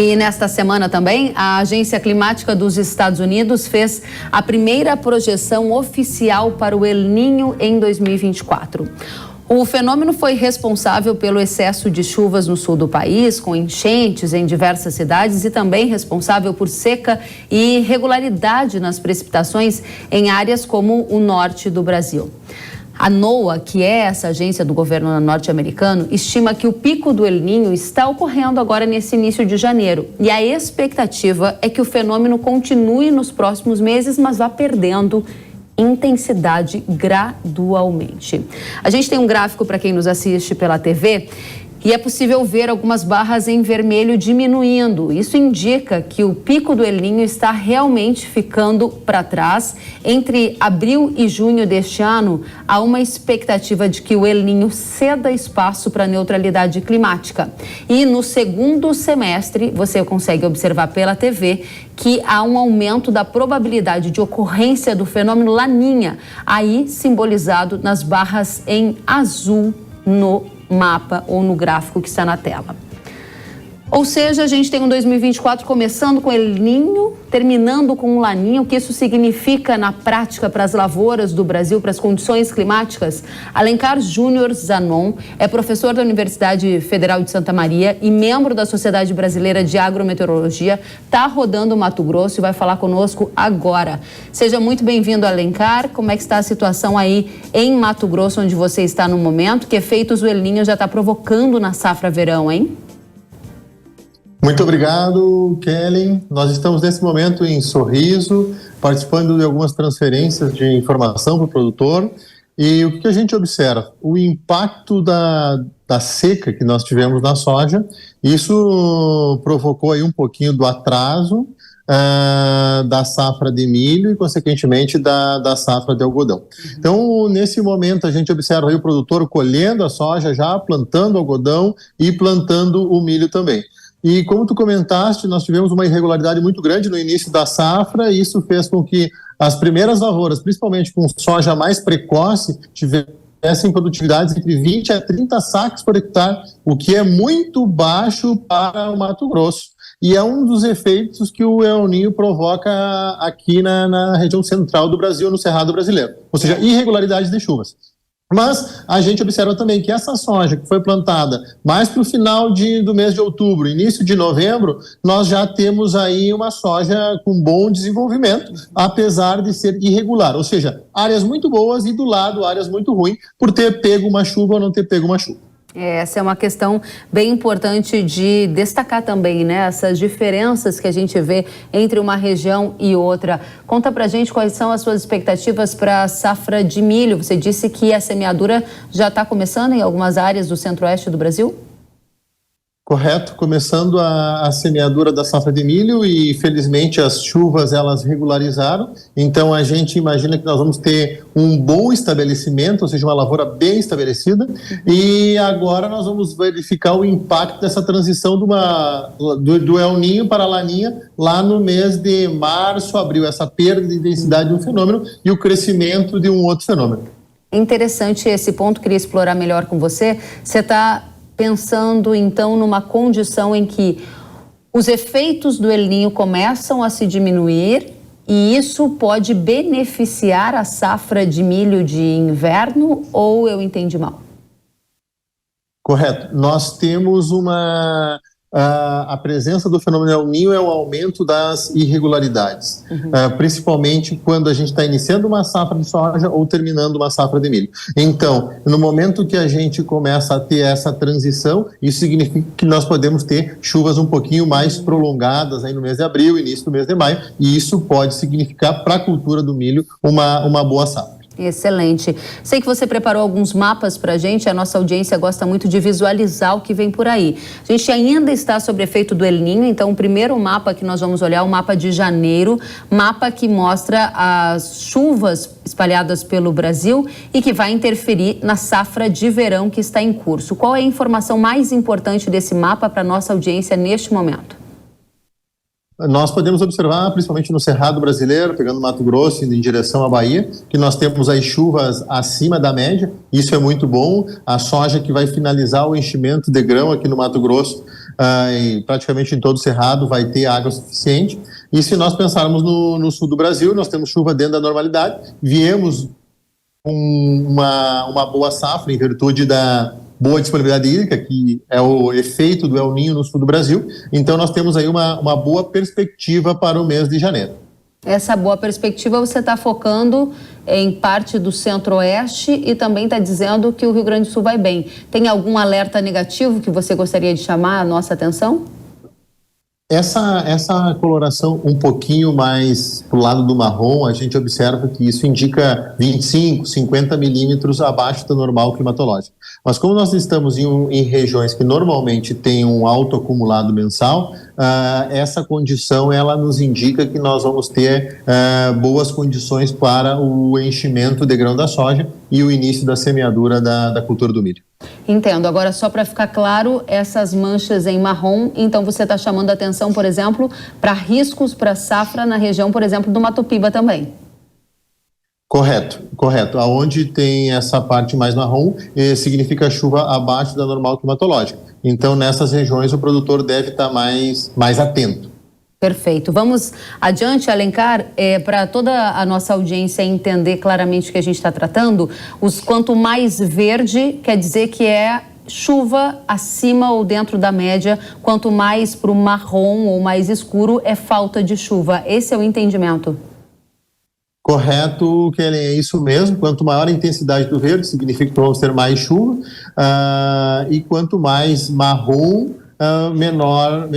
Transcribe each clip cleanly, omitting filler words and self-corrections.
E nesta semana também, a Agência Climática dos Estados Unidos fez a primeira projeção oficial para o El Niño em 2024. O fenômeno foi responsável pelo excesso de chuvas no sul do país, com enchentes em diversas cidades, e também responsável por seca e irregularidade nas precipitações em áreas como o norte do Brasil. A NOAA, que é essa agência do governo norte-americano, estima que o pico do El Niño está ocorrendo agora nesse início de janeiro. E a expectativa é que o fenômeno continue nos próximos meses, mas vá perdendo intensidade gradualmente. A gente tem um gráfico para quem nos assiste pela TV. E é possível ver algumas barras em vermelho diminuindo. Isso indica que o pico do El Niño está realmente ficando para trás. Entre abril e junho deste ano, há uma expectativa de que o El Niño ceda espaço para a neutralidade climática. E no segundo semestre, você consegue observar pela TV que há um aumento da probabilidade de ocorrência do fenômeno Laninha, aí simbolizado nas barras em azul no mapa ou no gráfico que está na tela. Ou seja, a gente tem um 2024 começando com El Niño, terminando com o Laninha. O que isso significa na prática para as lavouras do Brasil, para as condições climáticas? Alencar Júnior Zanon é professor da Universidade Federal de Santa Maria e membro da Sociedade Brasileira de Agrometeorologia, está rodando o Mato Grosso e vai falar conosco agora. Seja muito bem-vindo, Alencar. Como é que está a situação aí em Mato Grosso, onde você está no momento? Que efeitos o El Niño já está provocando na safra verão, hein? Muito obrigado, Kelly. Nós estamos nesse momento em Sorriso, participando de algumas transferências de informação para o produtor. E o que a gente observa? O impacto da seca que nós tivemos na soja, isso provocou aí um pouquinho do atraso da safra de milho e, consequentemente, da safra de algodão. Então, nesse momento, a gente observa aí o produtor colhendo a soja, já plantando algodão e plantando o milho também. E como tu comentaste, nós tivemos uma irregularidade muito grande no início da safra, e isso fez com que as primeiras lavouras, principalmente com soja mais precoce, tivessem produtividades entre 20 a 30 sacos por hectare, o que é muito baixo para o Mato Grosso. E é um dos efeitos que o El Niño provoca aqui na região central do Brasil, no Cerrado brasileiro. Ou seja, irregularidades de chuvas. Mas a gente observa também que essa soja que foi plantada mais para o final do mês de outubro, início de novembro, nós já temos aí uma soja com bom desenvolvimento, apesar de ser irregular. Ou seja, áreas muito boas e do lado áreas muito ruins por ter pego uma chuva ou não ter pego uma chuva. Essa é uma questão bem importante de destacar também, né? Essas diferenças que a gente vê entre uma região e outra. Conta pra gente quais são as suas expectativas para a safra de milho. Você disse que a semeadura já está começando em algumas áreas do centro-oeste do Brasil? Correto, começando a semeadura da safra de milho e, felizmente, as chuvas elas regularizaram. Então, a gente imagina que nós vamos ter um bom estabelecimento, ou seja, uma lavoura bem estabelecida. E agora nós vamos verificar o impacto dessa transição do El Niño para a Laninha lá no mês de março, abril, essa perda de intensidade de um fenômeno e o crescimento de um outro fenômeno. Interessante esse ponto, queria explorar melhor com você. Você está pensando, então, numa condição em que os efeitos do El Niño começam a se diminuir e isso pode beneficiar a safra de milho de inverno, ou eu entendi mal? Correto. Nós temos a presença do fenômeno El Niño é o aumento das irregularidades, principalmente quando a gente está iniciando uma safra de soja ou terminando uma safra de milho. Então, no momento que a gente começa a ter essa transição, isso significa que nós podemos ter chuvas um pouquinho mais prolongadas aí no mês de abril, início do mês de maio, e isso pode significar para a cultura do milho uma boa safra. Excelente. Sei que você preparou alguns mapas para a gente, a nossa audiência gosta muito de visualizar o que vem por aí. A gente ainda está sob efeito do El Niño, então o primeiro mapa que nós vamos olhar é o mapa de janeiro, mapa que mostra as chuvas espalhadas pelo Brasil e que vai interferir na safra de verão que está em curso. Qual é a informação mais importante desse mapa para a nossa audiência neste momento? nós podemos observar, principalmente no Cerrado brasileiro, pegando Mato Grosso, indo em direção à Bahia, que nós temos as chuvas acima da média, isso é muito bom. A soja que vai finalizar o enchimento de grão aqui no Mato Grosso, e praticamente em todo o Cerrado, vai ter água suficiente. E se nós pensarmos no sul do Brasil, nós temos chuva dentro da normalidade, viemos com uma boa safra em virtude da boa disponibilidade hídrica, que é o efeito do El Niño no sul do Brasil. Então nós temos aí uma boa perspectiva para o mês de janeiro. Essa boa perspectiva você está focando em parte do centro-oeste e também está dizendo que o Rio Grande do Sul vai bem. Tem algum alerta negativo que você gostaria de chamar a nossa atenção? Essa coloração um pouquinho mais para o lado do marrom, a gente observa que isso indica 25, 50 milímetros abaixo do normal climatológico. Mas como nós estamos em regiões que normalmente têm um alto acumulado mensal, essa condição ela nos indica que nós vamos ter boas condições para o enchimento de grão da soja e o início da semeadura da cultura do milho. Entendo. Agora, só para ficar claro, essas manchas em marrom, então você está chamando a atenção, por exemplo, para riscos para safra na região, por exemplo, do Mato Piba também. Correto. Aonde tem essa parte mais marrom, significa chuva abaixo da normal climatológica. Então, nessas regiões, o produtor deve estar mais atento. Perfeito. Vamos adiante, Alencar, para toda a nossa audiência entender claramente o que a gente está tratando. Quanto mais verde, quer dizer que é chuva acima ou dentro da média. Quanto mais para o marrom ou mais escuro, é falta de chuva. Esse é o entendimento. Correto, Kellen, é isso mesmo. Quanto maior a intensidade do verde, significa que vamos ter mais chuva. E quanto mais marrom, menor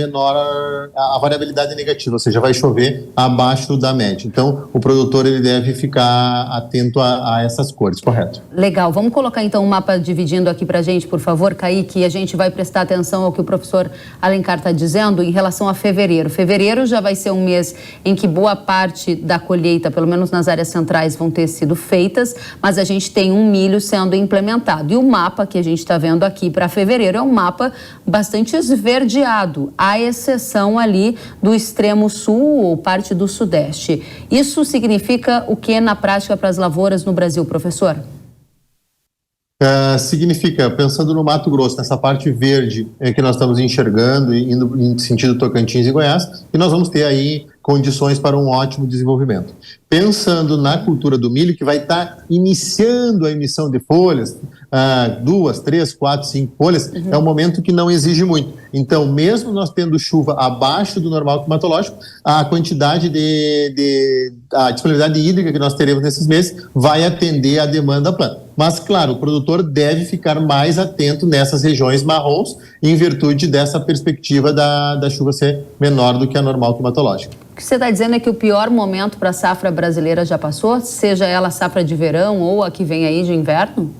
a variabilidade negativa, ou seja, vai chover abaixo da média. Então, o produtor ele deve ficar atento a essas cores, correto? Legal. Vamos colocar então o mapa dividindo aqui para a gente, por favor, Kaique, e a gente vai prestar atenção ao que o professor Alencar está dizendo em relação a fevereiro. Fevereiro já vai ser um mês em que boa parte da colheita, pelo menos nas áreas centrais, vão ter sido feitas, mas a gente tem um milho sendo implementado. E o mapa que a gente está vendo aqui para fevereiro é um mapa bastante esverdeado, à exceção ali do extremo sul ou parte do sudeste. Isso significa o que na prática para as lavouras no Brasil, professor? Significa, pensando no Mato Grosso, nessa parte verde que nós estamos enxergando, indo em sentido Tocantins e Goiás, e nós vamos ter aí condições para um ótimo desenvolvimento. Pensando na cultura do milho, que vai estar iniciando a emissão de folhas, 2, 3, 4, 5 folhas, é um momento que não exige muito. Então, mesmo nós tendo chuva abaixo do normal climatológico, a quantidade a disponibilidade hídrica que nós teremos nesses meses vai atender à demanda da planta. Mas, claro, o produtor deve ficar mais atento nessas regiões marrons, em virtude dessa perspectiva da chuva ser menor do que a normal climatológica. O que você está dizendo é que o pior momento para a safra brasileira já passou, seja ela a safra de verão ou a que vem aí de inverno?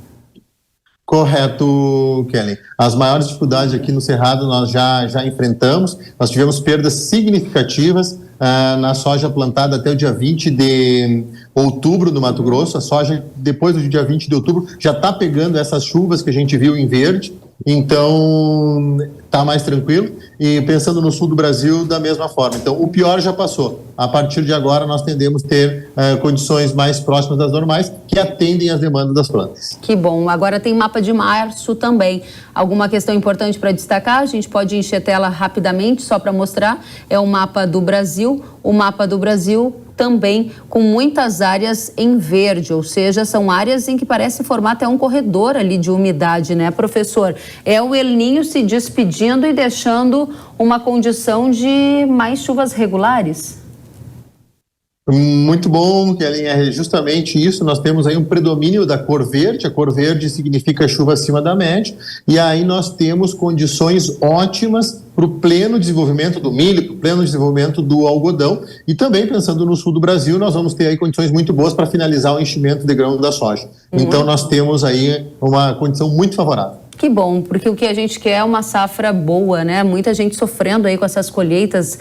Correto, Kellen. As maiores dificuldades aqui no Cerrado nós já enfrentamos. Nós tivemos perdas significativas na soja plantada até o dia 20 de outubro no Mato Grosso. A soja, depois do dia 20 de outubro, já está pegando essas chuvas que a gente viu em verde. Então, está mais tranquilo. E pensando no sul do Brasil, da mesma forma. Então, o pior já passou. A partir de agora, nós tendemos a ter condições mais próximas das normais, que atendem às demandas das plantas. Que bom. Agora tem mapa de março também. Alguma questão importante para destacar? A gente pode encher tela rapidamente, só para mostrar. É o mapa do Brasil. O mapa do Brasil também com muitas áreas em verde, ou seja, são áreas em que parece formar até um corredor ali de umidade, né, professor? É o El Niño se despedindo e deixando uma condição de mais chuvas regulares? Muito bom, Kellen, é justamente isso. Nós temos aí um predomínio da cor verde. A cor verde significa chuva acima da média, e aí nós temos condições ótimas para o pleno desenvolvimento do milho, para o pleno desenvolvimento do algodão, e também pensando no sul do Brasil, nós vamos ter aí condições muito boas para finalizar o enchimento de grão da soja. Então nós temos aí uma condição muito favorável. Que bom, porque o que a gente quer é uma safra boa, né? Muita gente sofrendo aí com essas colheitas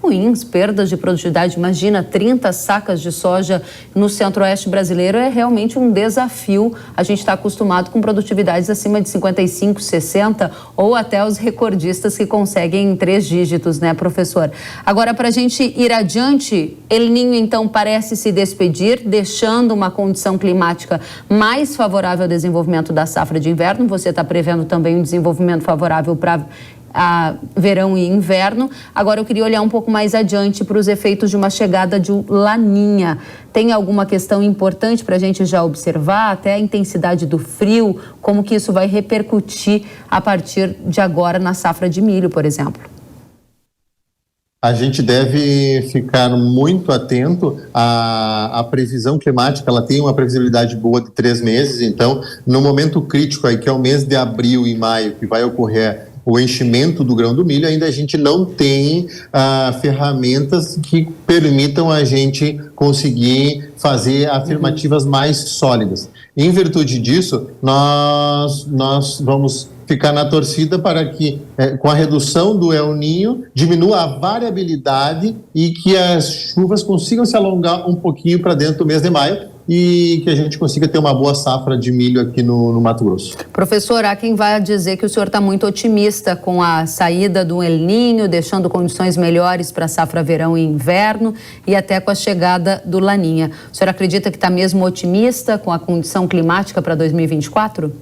ruins, perdas de produtividade. Imagina, 30 sacas de soja no centro-oeste brasileiro é realmente um desafio. A gente está acostumado com produtividades acima de 55, 60 ou até os recordistas que conseguem em 3 dígitos, né, professor? Agora, para a gente ir adiante, El Niño então parece se despedir, deixando uma condição climática mais favorável ao desenvolvimento da safra de inverno. Você está prevendo também um desenvolvimento favorável para verão e inverno. Agora eu queria olhar um pouco mais adiante para os efeitos de uma chegada de Laninha. Tem alguma questão importante para a gente já observar, até a intensidade do frio, como que isso vai repercutir a partir de agora na safra de milho, por exemplo? A gente deve ficar muito atento à previsão climática. Ela tem uma previsibilidade boa de 3 meses, então no momento crítico aí, que é o mês de abril e maio, que vai ocorrer o enchimento do grão do milho, ainda a gente não tem ferramentas que permitam a gente conseguir fazer afirmativas mais sólidas. Em virtude disso, nós vamos ficar na torcida para que, com a redução do El Niño, diminua a variabilidade e que as chuvas consigam se alongar um pouquinho para dentro do mês de maio, e que a gente consiga ter uma boa safra de milho aqui no Mato Grosso. Professor, há quem vai dizer que o senhor está muito otimista com a saída do El Niño, deixando condições melhores para a safra verão e inverno e até com a chegada do Laninha. O senhor acredita que está mesmo otimista com a condição climática para 2024?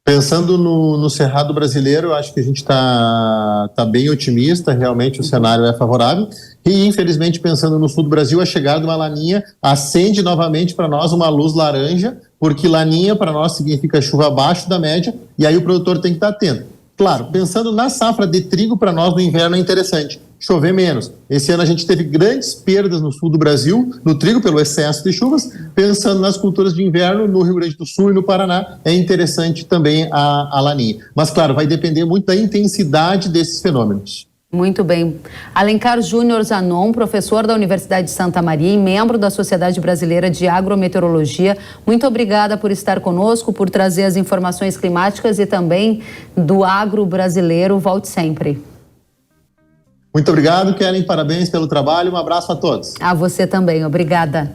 Pensando no Cerrado brasileiro, eu acho que a gente está bem otimista, realmente o cenário é favorável. E, infelizmente, pensando no sul do Brasil, a chegada de uma Laninha acende novamente para nós uma luz laranja, porque Laninha para nós significa chuva abaixo da média, e aí o produtor tem que estar atento. Claro, pensando na safra de trigo, para nós no inverno é interessante chover menos. Esse ano a gente teve grandes perdas no sul do Brasil, no trigo, pelo excesso de chuvas. Pensando nas culturas de inverno, no Rio Grande do Sul e no Paraná, é interessante também a Laninha. Mas, claro, vai depender muito da intensidade desses fenômenos. Muito bem. Alencar Júnior Zanon, professor da Universidade de Santa Maria e membro da Sociedade Brasileira de Agrometeorologia, muito obrigada por estar conosco, por trazer as informações climáticas e também do agro brasileiro. Volte sempre. Muito obrigado, Kellen. Parabéns pelo trabalho. Um abraço a todos. A você também. Obrigada.